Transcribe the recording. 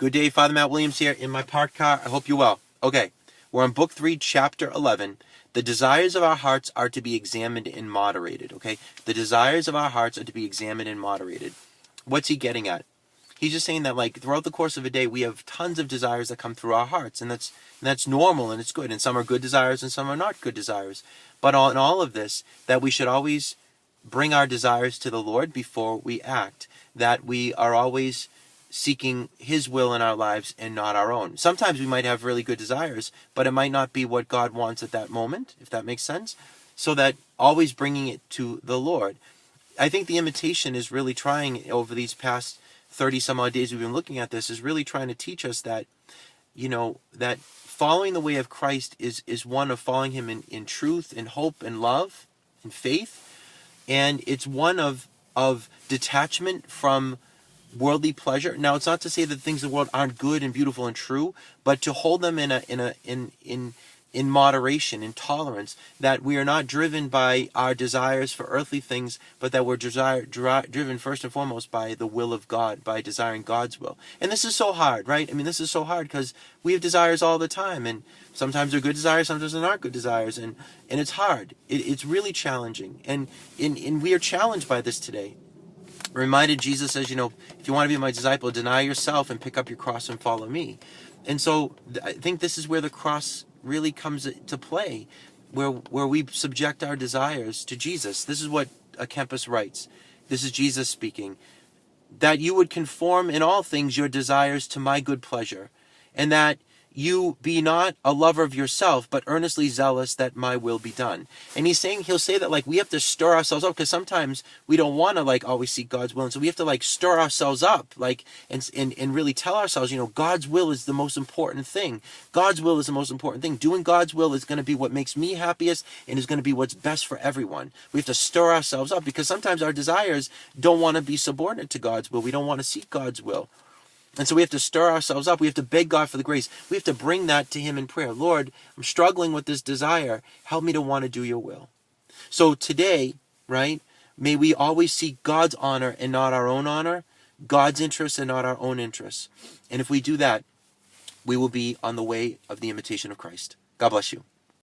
Good day, Father Matt Williams here in my parked car. I hope you're well. Okay, we're on Book 3, Chapter 11. The desires of our hearts are to be examined and moderated, okay? The desires of our hearts are to be examined and moderated. What's he getting at? He's just saying that, like, throughout the course of a day, we have tons of desires that come through our hearts, and that's normal, and it's good. And some are good desires, and some are not good desires. But in all of this, that we should always bring our desires to the Lord before we act. That we are always seeking His will in our lives and not our own. Sometimes we might have really good desires, but it might not be what God wants at that moment, if that makes sense. So that always bringing it to the Lord. I think the invitation is really trying, over these past 30 some odd days we've been looking at this, is really trying to teach us that, that following the way of Christ is one of following Him in truth, in hope, and love, and faith. And it's one of detachment from worldly pleasure. Now, it's not to say that things of the world aren't good and beautiful and true, but to hold them in moderation, in tolerance, that we are not driven by our desires for earthly things, but that we're driven first and foremost by the will of God, by desiring God's will. And this is so hard, right? I mean, this is so hard because we have desires all the time, and sometimes they're good desires, sometimes they're not good desires, and it's hard. It's really challenging, and we are challenged by this today. Reminded, Jesus says, if you want to be my disciple, deny yourself and pick up your cross and follow me. And so I think this is where the cross really comes to play, where we subject our desires to Jesus. This is what Kempis writes. This is Jesus speaking. That you would conform in all things your desires to my good pleasure, and that you be not a lover of yourself, but earnestly zealous that my will be done. And he'll say that, like, we have to stir ourselves up, because sometimes we don't want to, like, always seek God's will. And so we have to, like, stir ourselves up, like, and really tell ourselves, God's will is the most important thing. God's will is the most important thing. Doing God's will is going to be what makes me happiest, and is going to be what's best for everyone. We have to stir ourselves up, because sometimes our desires don't want to be subordinate to God's will. We don't want to seek God's will. And so we have to stir ourselves up. We have to beg God for the grace. We have to bring that to Him in prayer. Lord, I'm struggling with this desire. Help me to want to do your will. So today, right, may we always seek God's honor and not our own honor, God's interests and not our own interests. And if we do that, we will be on the way of the imitation of Christ. God bless you.